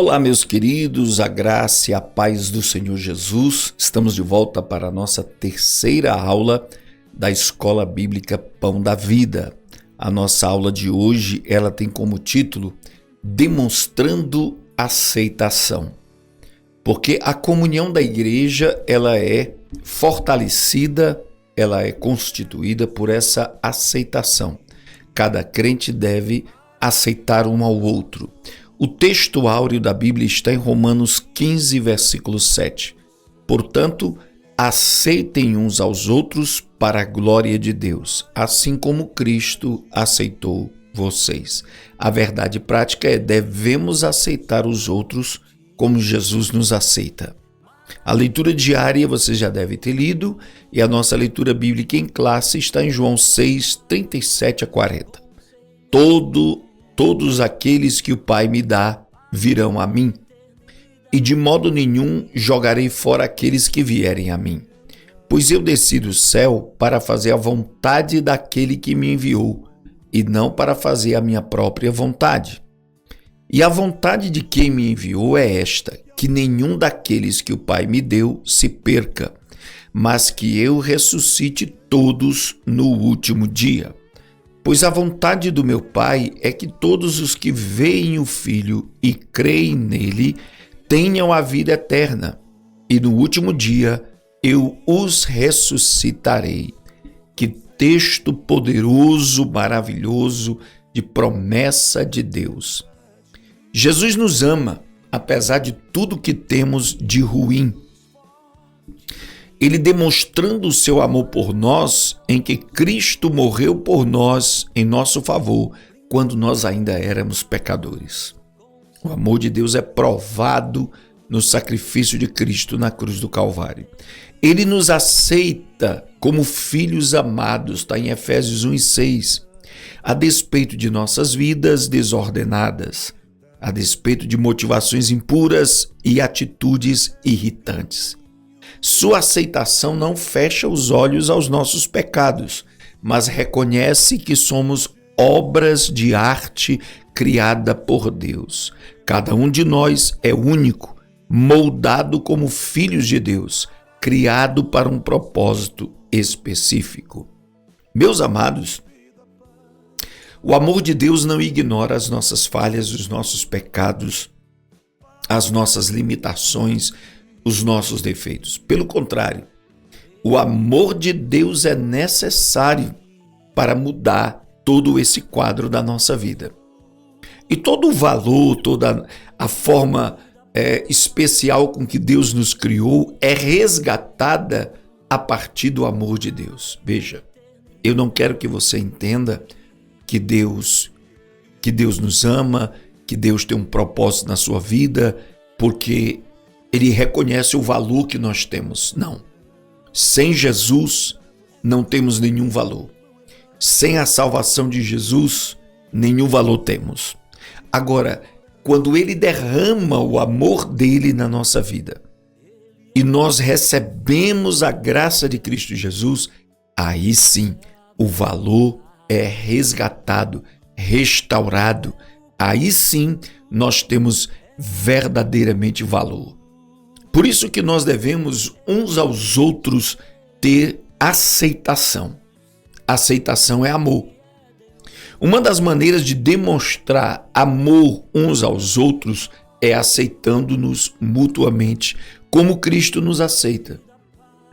Olá, meus queridos, a graça e a paz do Senhor Jesus. Estamos de volta para a nossa terceira aula da Escola Bíblica Pão da Vida. A nossa aula de hoje, ela tem como título Demonstrando Aceitação. Porque a comunhão da igreja, ela é fortalecida, ela é constituída por essa aceitação. Cada crente deve aceitar um ao outro. O texto áureo da Bíblia está em Romanos 15, versículo 7. Portanto, aceitem uns aos outros para a glória de Deus, assim como Cristo aceitou vocês. A verdade prática é: devemos aceitar os outros como Jesus nos aceita. A leitura diária você já deve ter lido, e a nossa leitura bíblica em classe está em João 6, 37 a 40. Todos aqueles que o Pai me dá virão a mim, e de modo nenhum jogarei fora aqueles que vierem a mim. Pois eu desci do céu para fazer a vontade daquele que me enviou, e não para fazer a minha própria vontade. E a vontade de quem me enviou é esta: que nenhum daqueles que o Pai me deu se perca, mas que eu ressuscite todos no último dia. Pois a vontade do meu Pai é que todos os que veem o Filho e creem nele tenham a vida eterna, e no último dia eu os ressuscitarei. Que texto poderoso, maravilhoso, de promessa de Deus. Jesus nos ama, apesar de tudo que temos de ruim. Ele demonstrando o seu amor por nós, em que Cristo morreu por nós em nosso favor, quando nós ainda éramos pecadores. O amor de Deus é provado no sacrifício de Cristo na cruz do Calvário. Ele nos aceita como filhos amados, está em Efésios 1:6, a despeito de nossas vidas desordenadas, a despeito de motivações impuras e atitudes irritantes. Sua aceitação não fecha os olhos aos nossos pecados, mas reconhece que somos obras de arte criada por Deus. Cada um de nós é único, moldado como filhos de Deus, criado para um propósito específico. Meus amados, o amor de Deus não ignora as nossas falhas, os nossos pecados, as nossas limitações, os nossos defeitos. Pelo contrário, o amor de Deus é necessário para mudar todo esse quadro da nossa vida. E todo o valor, toda a forma especial com que Deus nos criou é resgatada a partir do amor de Deus. Veja, eu não quero que você entenda que Deus nos ama, que Deus tem um propósito na sua vida, porque Ele reconhece o valor que nós temos. Não. Sem Jesus, não temos nenhum valor. Sem a salvação de Jesus, nenhum valor temos. Agora, quando Ele derrama o amor dele na nossa vida e nós recebemos a graça de Cristo Jesus, aí sim o valor é resgatado, restaurado. Aí sim nós temos verdadeiramente valor. Por isso que nós devemos uns aos outros ter aceitação. Aceitação é amor. Uma das maneiras de demonstrar amor uns aos outros é aceitando-nos mutuamente, como Cristo nos aceita.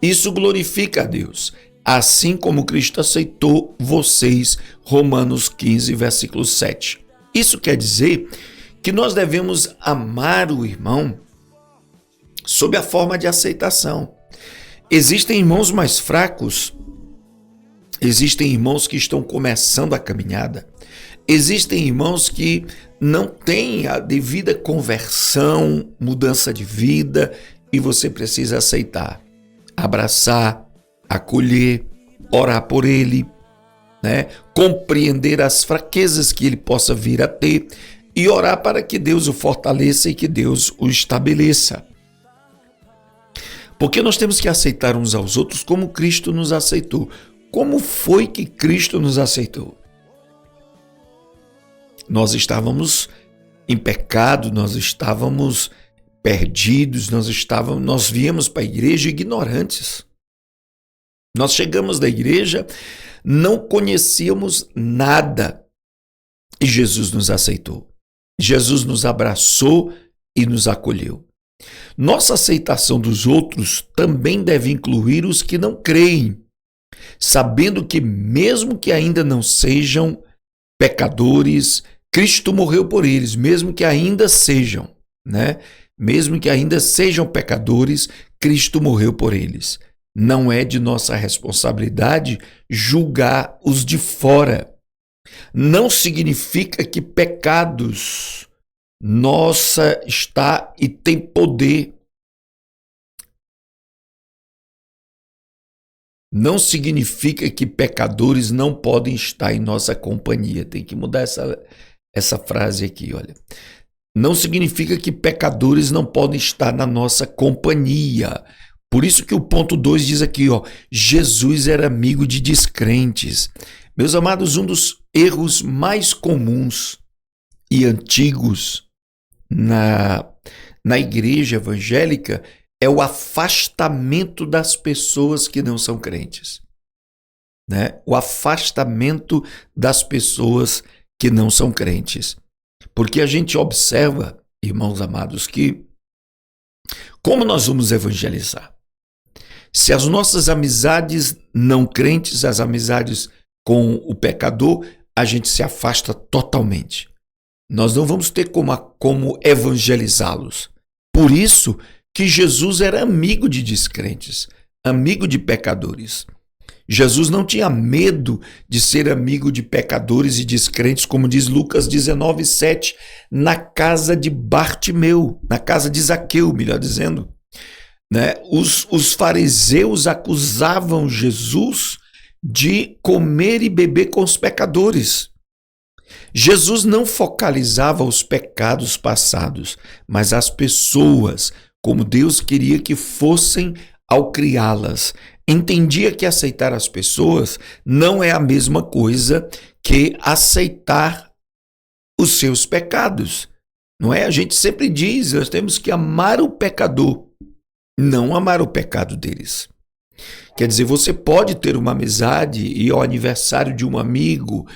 Isso glorifica a Deus, assim como Cristo aceitou vocês, Romanos 15, versículo 7. Isso quer dizer que nós devemos amar o irmão sob a forma de aceitação. Existem irmãos mais fracos, existem irmãos que estão começando a caminhada, existem irmãos que não têm a devida conversão, mudança de vida, e você precisa aceitar, abraçar, acolher, orar por ele, compreender as fraquezas que ele possa vir a ter e orar para que Deus o fortaleça e que Deus o estabeleça. Porque nós temos que aceitar uns aos outros como Cristo nos aceitou. Como foi que Cristo nos aceitou? Nós estávamos em pecado, nós estávamos perdidos, nós viemos para a igreja ignorantes. Nós chegamos da igreja, não conhecíamos nada e Jesus nos aceitou. Jesus nos abraçou e nos acolheu. Nossa aceitação dos outros também deve incluir os que não creem, sabendo que mesmo que ainda não sejam pecadores, Cristo morreu por eles, mesmo que ainda sejam, né? Mesmo que ainda sejam pecadores, Cristo morreu por eles. Não é de nossa responsabilidade julgar os de fora. Não significa que pecados nossa está e tem poder. Não significa que pecadores não podem estar em nossa companhia. Tem que mudar essa frase aqui, olha. Não significa que pecadores não podem estar na nossa companhia. Por isso que o ponto 2 diz aqui, ó, Jesus era amigo de descrentes. Meus amados, um dos erros mais comuns e antigos na igreja evangélica é o afastamento das pessoas que não são crentes, né? O afastamento das pessoas que não são crentes. Porque a gente observa, irmãos amados, que como nós vamos evangelizar? Se as nossas amizades não crentes, as amizades com o pecador, a gente se afasta totalmente. Nós não vamos ter como evangelizá-los. Por isso que Jesus era amigo de descrentes, amigo de pecadores. Jesus não tinha medo de ser amigo de pecadores e descrentes, como diz Lucas 19:7, na casa de Bartimeu, na casa de Zaqueu, melhor dizendo. Né? Os fariseus acusavam Jesus de comer e beber com os pecadores. Jesus não focalizava os pecados passados, mas as pessoas, como Deus queria que fossem ao criá-las. Entendia que aceitar as pessoas não é a mesma coisa que aceitar os seus pecados. Não é? A gente sempre diz, nós temos que amar o pecador, não amar o pecado deles. Quer dizer, você pode ter uma amizade e ao aniversário de um amigo,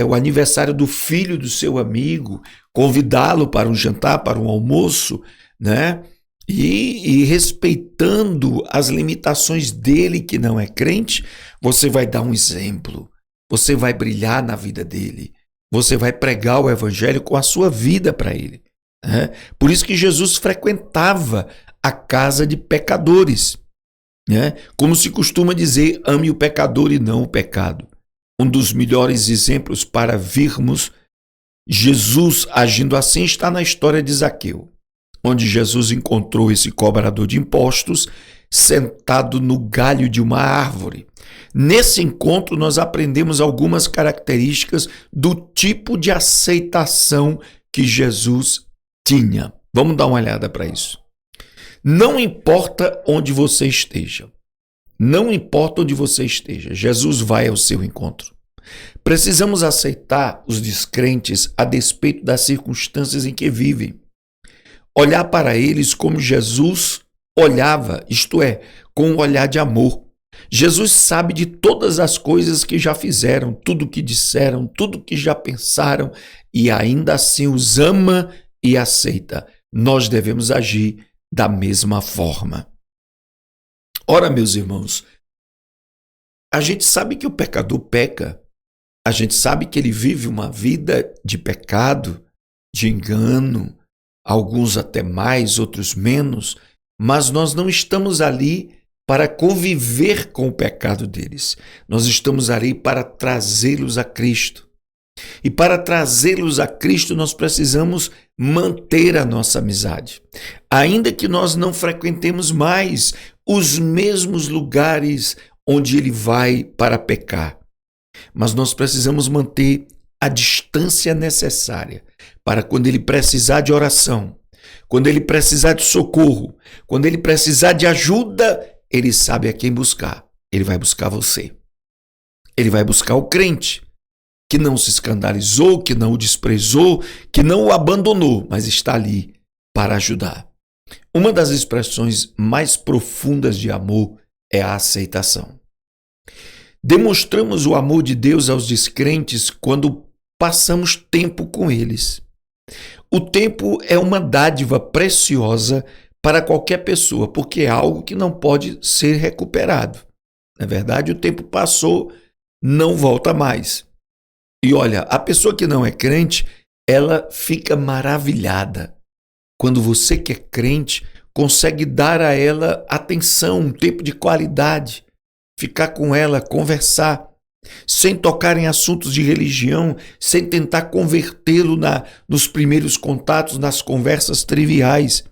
o aniversário do filho do seu amigo, convidá-lo para um jantar, para um almoço, né? E respeitando as limitações dele que não é crente, você vai dar um exemplo, você vai brilhar na vida dele, você vai pregar o evangelho com a sua vida para ele. Né? Por isso que Jesus frequentava a casa de pecadores. Né? Como se costuma dizer, ame o pecador e não o pecado. Um dos melhores exemplos para vermos Jesus agindo assim está na história de Zaqueu, onde Jesus encontrou esse cobrador de impostos sentado no galho de uma árvore. Nesse encontro, nós aprendemos algumas características do tipo de aceitação que Jesus tinha. Vamos dar uma olhada para isso. Não importa onde você esteja. Não importa onde você esteja. Jesus vai ao seu encontro. Precisamos aceitar os descrentes a despeito das circunstâncias em que vivem. Olhar para eles como Jesus olhava, isto é, com um olhar de amor. Jesus sabe de todas as coisas que já fizeram, tudo que disseram, tudo que já pensaram e ainda assim os ama e aceita. Nós devemos agir da mesma forma. Ora, meus irmãos, a gente sabe que o pecador peca, a gente sabe que ele vive uma vida de pecado, de engano, alguns até mais, outros menos, mas nós não estamos ali para conviver com o pecado deles. Nós estamos ali para trazê-los a Cristo. E para trazê-los a Cristo, nós precisamos manter a nossa amizade. Ainda que nós não frequentemos mais os mesmos lugares onde ele vai para pecar. Mas nós precisamos manter a distância necessária para quando ele precisar de oração, quando ele precisar de socorro, quando ele precisar de ajuda, ele sabe a quem buscar. Ele vai buscar você. Ele vai buscar o crente. que não se escandalizou, que não o desprezou, que não o abandonou, mas está ali para ajudar. Uma das expressões mais profundas de amor é a aceitação. Demonstramos o amor de Deus aos descrentes quando passamos tempo com eles. O tempo é uma dádiva preciosa para qualquer pessoa, porque é algo que não pode ser recuperado. Na verdade, o tempo passou, não volta mais. E olha, a pessoa que não é crente, ela fica maravilhada quando você que é crente consegue dar a ela atenção, um tempo de qualidade, ficar com ela, conversar, sem tocar em assuntos de religião, sem tentar convertê-lo nos primeiros contatos, nas conversas triviais.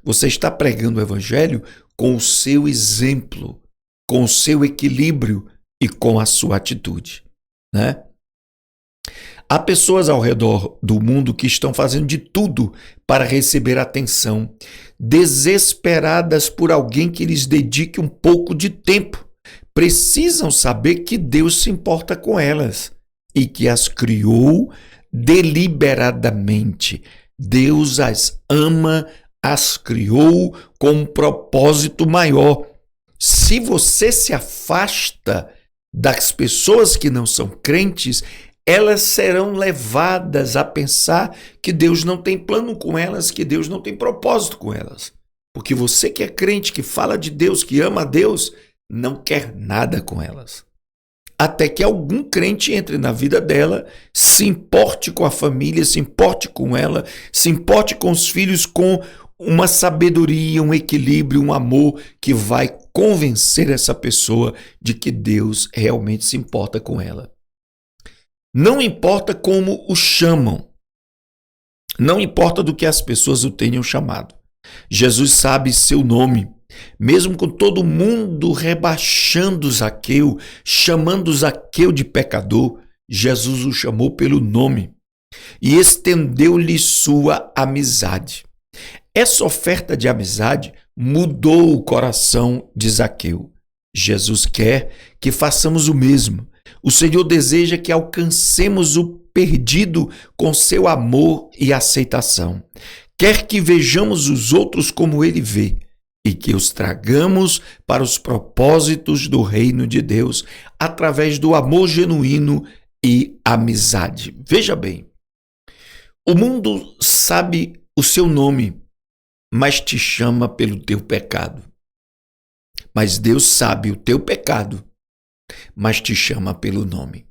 Você está pregando o evangelho com o seu exemplo, com o seu equilíbrio e com a sua atitude, né? Há pessoas ao redor do mundo que estão fazendo de tudo para receber atenção, desesperadas por alguém que lhes dedique um pouco de tempo. Precisam saber que Deus se importa com elas e que as criou deliberadamente. Deus as ama, as criou com um propósito maior. Se você se afasta das pessoas que não são crentes, elas serão levadas a pensar que Deus não tem plano com elas, que Deus não tem propósito com elas. Porque você que é crente, que fala de Deus, que ama a Deus, não quer nada com elas. Até que algum crente entre na vida dela, se importe com a família, se importe com ela, se importe com os filhos, com uma sabedoria, um equilíbrio, um amor que vai convencer essa pessoa de que Deus realmente se importa com ela. Não importa como o chamam, não importa do que as pessoas o tenham chamado. Jesus sabe seu nome, mesmo com todo mundo rebaixando Zaqueu, chamando Zaqueu de pecador, Jesus o chamou pelo nome e estendeu-lhe sua amizade. Essa oferta de amizade mudou o coração de Zaqueu. Jesus quer que façamos o mesmo. O Senhor deseja que alcancemos o perdido com seu amor e aceitação. Quer que vejamos os outros como Ele vê e que os tragamos para os propósitos do reino de Deus através do amor genuíno e amizade. Veja bem, o mundo sabe o seu nome, mas te chama pelo teu pecado. Mas Deus sabe o teu pecado, mas te chama pelo nome.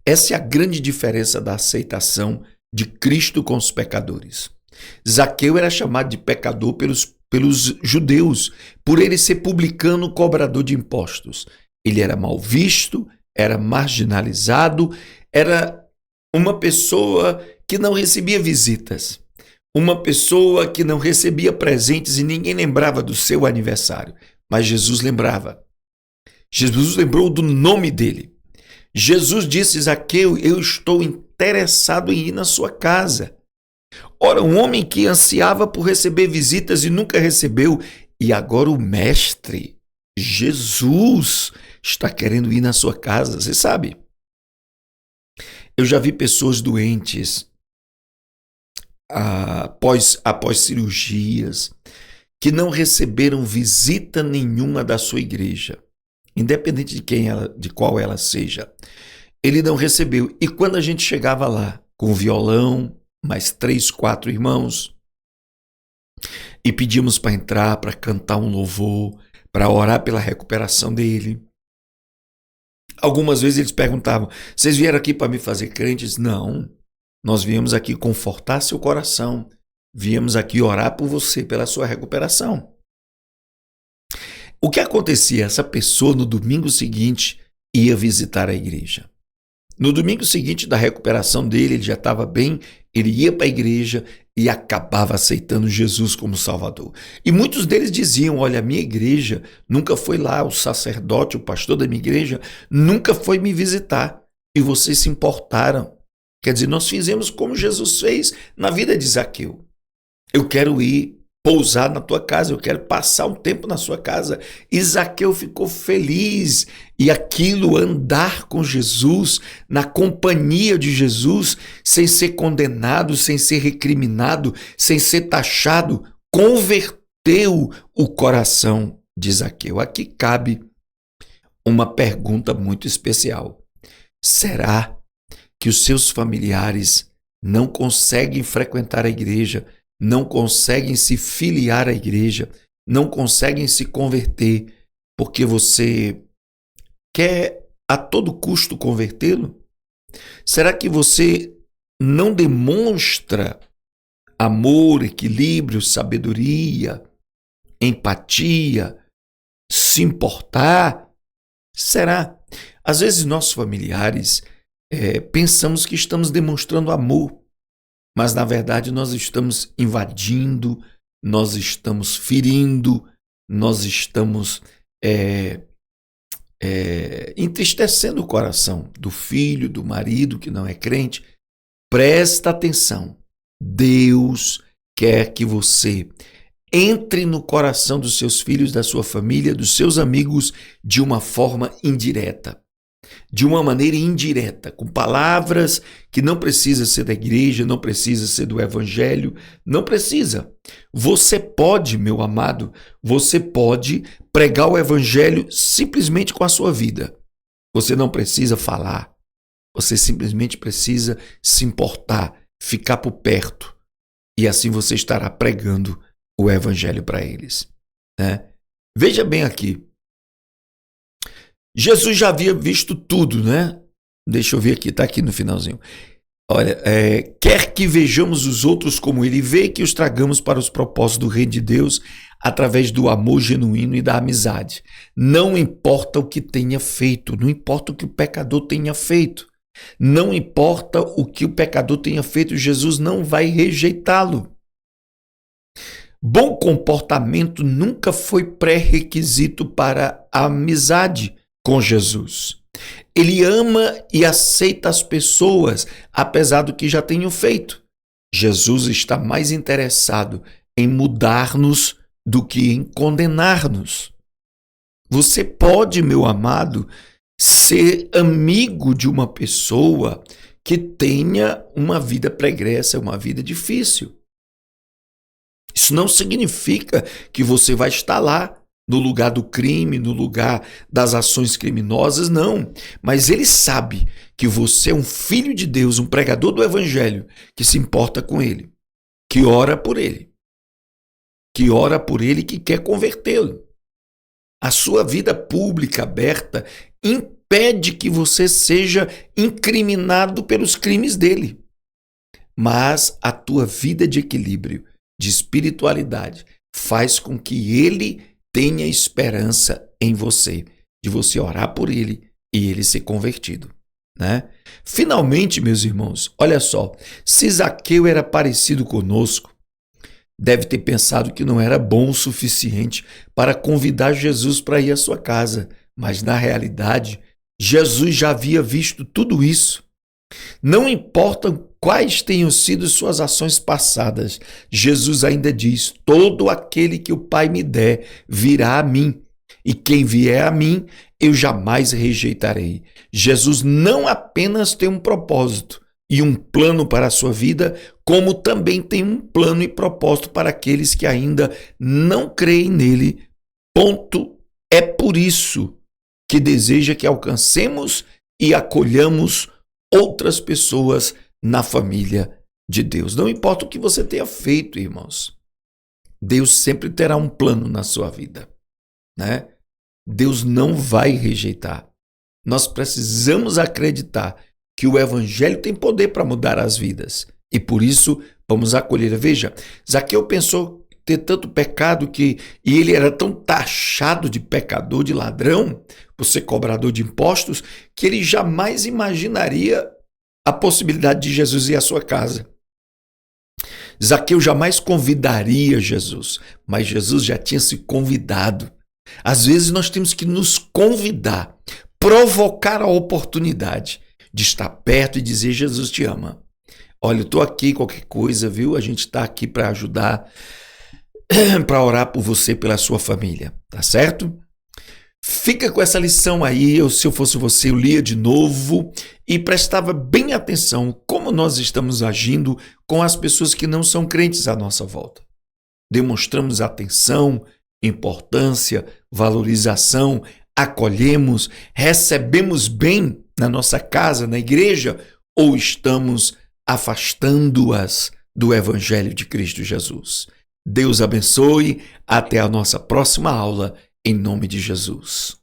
Essa é a grande diferença da aceitação de Cristo com os pecadores. Zaqueu era chamado de pecador pelos judeus, por ele ser publicano, cobrador de impostos. Ele era mal visto, era marginalizado, era uma pessoa que não recebia visitas, uma pessoa que não recebia presentes e ninguém lembrava do seu aniversário. Mas Jesus lembrava. Jesus lembrou do nome dele. Jesus disse: Zaqueu, eu estou interessado em ir na sua casa. Ora, um homem que ansiava por receber visitas e nunca recebeu, e agora o mestre, Jesus, está querendo ir na sua casa. Você sabe, eu já vi pessoas doentes após cirurgias que não receberam visita nenhuma da sua igreja. Independente de qual ela seja, ele não recebeu. E quando a gente chegava lá com violão, mais 3, 4 irmãos, e pedimos para entrar, para cantar um louvor, para orar pela recuperação dele, algumas vezes eles perguntavam: vocês vieram aqui para me fazer crentes? Não, nós viemos aqui confortar seu coração, viemos aqui orar por você, pela sua recuperação. O que acontecia? Essa pessoa no domingo seguinte ia visitar a igreja. No domingo seguinte da recuperação dele, ele já estava bem, ele ia para a igreja e acabava aceitando Jesus como Salvador. E muitos deles diziam: olha, a minha igreja nunca foi lá, o sacerdote, o pastor da minha igreja nunca foi me visitar. E vocês se importaram. Quer dizer, nós fizemos como Jesus fez na vida de Zaqueu. Eu quero ir pousar na tua casa, eu quero passar um tempo na sua casa. E Zaqueu ficou feliz, e aquilo, andar com Jesus, na companhia de Jesus, sem ser condenado, sem ser recriminado, sem ser taxado, converteu o coração de Zaqueu. Aqui cabe uma pergunta muito especial. Será que os seus familiares não conseguem frequentar a igreja, não conseguem se filiar à igreja, não conseguem se converter porque você quer a todo custo convertê-lo? Será que você não demonstra amor, equilíbrio, sabedoria, empatia, se importar? Será? Às vezes nossos familiares pensamos que estamos demonstrando amor, mas na verdade nós estamos invadindo, nós estamos ferindo, nós estamos entristecendo o coração do filho, do marido que não é crente. Presta atenção, Deus quer que você entre no coração dos seus filhos, da sua família, dos seus amigos de uma forma indireta. De uma maneira indireta, com palavras que não precisa ser da igreja, não precisa ser do evangelho, não precisa. Você pode, meu amado, você pode pregar o evangelho simplesmente com a sua vida. Você não precisa falar, você simplesmente precisa se importar, ficar por perto, e assim você estará pregando o evangelho para eles, né? Veja bem aqui. Jesus já havia visto tudo, né? Deixa eu ver aqui, tá aqui no finalzinho. Olha, quer que vejamos os outros como ele vê, que os tragamos para os propósitos do reino de Deus através do amor genuíno e da amizade. Não importa o que tenha feito, não importa o que o pecador tenha feito. Não importa o que o pecador tenha feito, Jesus não vai rejeitá-lo. Bom comportamento nunca foi pré-requisito para a amizade com Jesus. Ele ama e aceita as pessoas, apesar do que já tenham feito. Jesus está mais interessado em mudar-nos do que em condenar-nos. Você pode, meu amado, ser amigo de uma pessoa que tenha uma vida pregressa, uma vida difícil. Isso não significa que você vai estar lá no lugar do crime, no lugar das ações criminosas, não. Mas ele sabe que você é um filho de Deus, um pregador do evangelho, que se importa com ele, que ora por ele, que quer convertê-lo. A sua vida pública aberta impede que você seja incriminado pelos crimes dele. Mas a tua vida de equilíbrio, de espiritualidade, faz com que ele tenha esperança em você, de você orar por ele e ele ser convertido, né? Finalmente, meus irmãos, olha só, se Zaqueu era parecido conosco, deve ter pensado que não era bom o suficiente para convidar Jesus para ir à sua casa, mas na realidade, Jesus já havia visto tudo isso. Não importa quais tenham sido suas ações passadas, Jesus ainda diz: todo aquele que o Pai me der virá a mim, e quem vier a mim, eu jamais rejeitarei. Jesus não apenas tem um propósito e um plano para a sua vida, como também tem um plano e propósito para aqueles que ainda não creem nele. Ponto. É por isso que deseja que alcancemos e acolhamos outras pessoas na família de Deus. Não importa o que você tenha feito, irmãos. Deus sempre terá um plano na sua vida, né? Deus não vai rejeitar. Nós precisamos acreditar que o evangelho tem poder para mudar as vidas. E por isso vamos acolher. Veja, Zaqueu pensou ter tanto pecado e ele era tão taxado de pecador, de ladrão, por ser cobrador de impostos, que ele jamais imaginaria a possibilidade de Jesus ir à sua casa. Zaqueu jamais convidaria Jesus, mas Jesus já tinha se convidado. Às vezes nós temos que nos convidar, provocar a oportunidade de estar perto e dizer: Jesus te ama. Olha, eu estou aqui, qualquer coisa, viu? A gente está aqui para ajudar. para orar por você e pela sua família, tá certo? Fica com essa lição aí. Se eu fosse você, eu lia de novo e prestava bem atenção como nós estamos agindo com as pessoas que não são crentes à nossa volta. Demonstramos atenção, importância, valorização, acolhemos, recebemos bem na nossa casa, na igreja, ou estamos afastando-as do Evangelho de Cristo Jesus? Deus abençoe. Até a nossa próxima aula, em nome de Jesus.